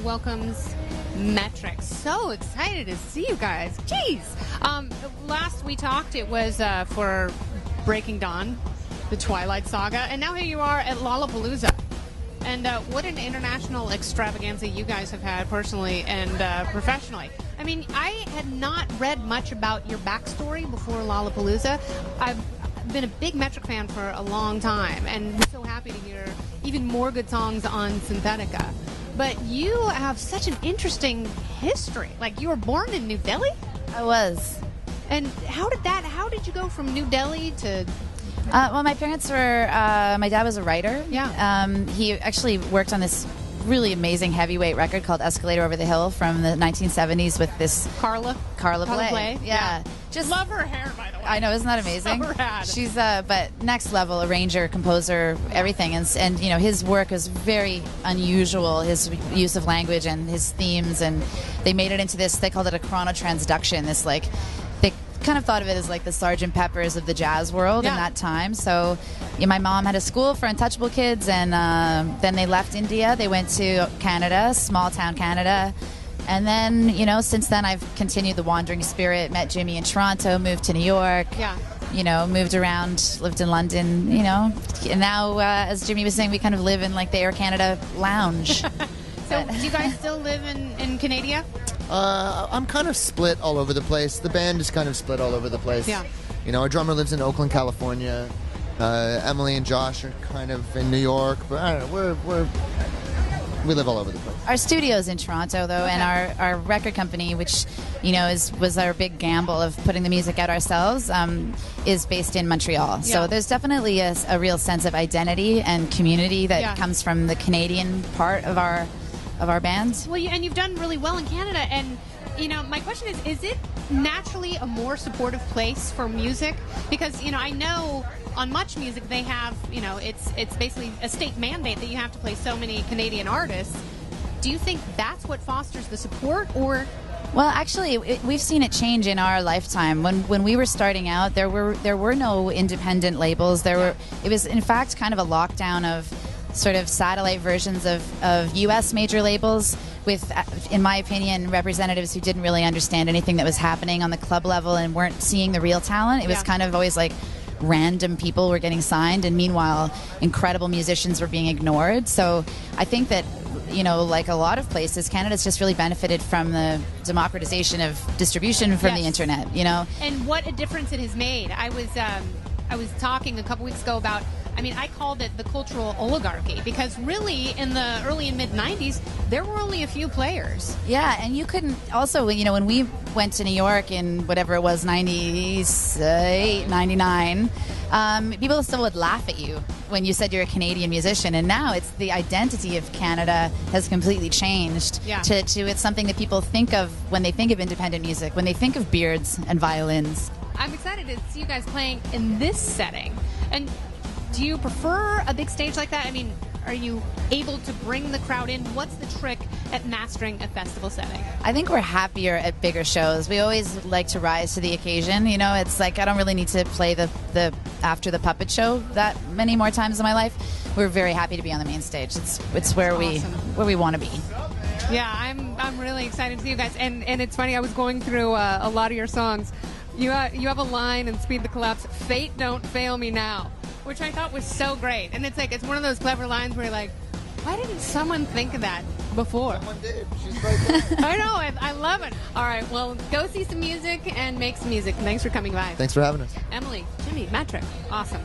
welcomes Metric. So excited to see you guys. Jeez. Last we talked, it was for Breaking Dawn, the Twilight Saga, and now here you are at Lollapalooza. And what an international extravaganza you guys have had personally and professionally. I mean, I had not read much about your backstory before Lollapalooza. I've been a big Metric fan for a long time, and we're so happy to hear even more good songs on Synthetica. But you have such an interesting history. Like, you were born in New Delhi? I was. And how did you go from New Delhi to... Well, my parents were, my dad was a writer. Yeah. He actually worked on this really amazing heavyweight record called Escalator Over the Hill from the 1970s with this... Carla Bley. Yeah. Just love her hair, by the way. I know, isn't that amazing? So rad. She's, but next level, arranger, composer, everything. And you know, his work is very unusual, his use of language and his themes. And they made it into this, they called it a chronotransduction, this like... kind of thought of it as like the Sgt. Pepper's of the jazz world in that time. So my mom had a school for untouchable kids, and then they left India. They went to Canada, small town Canada. And then, you know, since then I've continued the wandering spirit, met Jimmy in Toronto, moved to New York, you know, moved around, lived in London, you know. And now, as Jimmy was saying, we kind of live in like the Air Canada lounge. So do you guys still live in Canada? I'm kind of split all over the place. The band is kind of split all over the place. Yeah. You know, our drummer lives in Oakland, California. Emily and Josh are kind of in New York, but I don't know. We live all over the place. Our studio's in Toronto, though, and our record company, which, you know, was our big gamble of putting the music out ourselves, is based in Montreal. Yeah. So there's definitely a real sense of identity and community that comes from the Canadian part of our band. Well, and you've done really well in Canada, and you know, my question is it naturally a more supportive place for music? Because, you know, I know on Much Music they have, you know, it's basically a state mandate that you have to play so many Canadian artists. Do you think that's what fosters the support, or? Well, actually, we've seen it change in our lifetime. When we were starting out, there were no independent labels. It was in fact kind of a lockdown of sort of satellite versions of U.S. major labels with, in my opinion, representatives who didn't really understand anything that was happening on the club level and weren't seeing the real talent. It was kind of always like random people were getting signed, and meanwhile, incredible musicians were being ignored. So I think that, you know, like a lot of places, Canada's just really benefited from the democratization of distribution from the internet, you know. And what a difference it has made. I was talking a couple weeks ago about, I mean, I called it the cultural oligarchy, because really in the early and mid 90s, there were only a few players. Yeah, and you couldn't, also, you know, when we went to New York in whatever it was, 98, 99, people still would laugh at you when you said you're a Canadian musician. And now it's the identity of Canada has completely changed to it's something that people think of when they think of independent music, when they think of beards and violins. I'm excited to see you guys playing in this setting. And do you prefer a big stage like that? I mean, are you able to bring the crowd in? What's the trick at mastering a festival setting? I think we're happier at bigger shows. We always like to rise to the occasion. You know, it's like I don't really need to play the after the puppet show that many more times in my life. We're very happy to be on the main stage. It's where we want to be. Yeah, I'm really excited to see you guys. And it's funny, I was going through a lot of your songs. You have a line in Speed the Collapse, "Fate don't fail me now," which I thought was so great. And it's like, it's one of those clever lines where you're like, why didn't someone think of that before? Someone did. She's right there. I know. I love it. All right. Well, go see some music and make some music. Thanks for coming by. Thanks for having us. Emily, Jimmy, Metric. Awesome.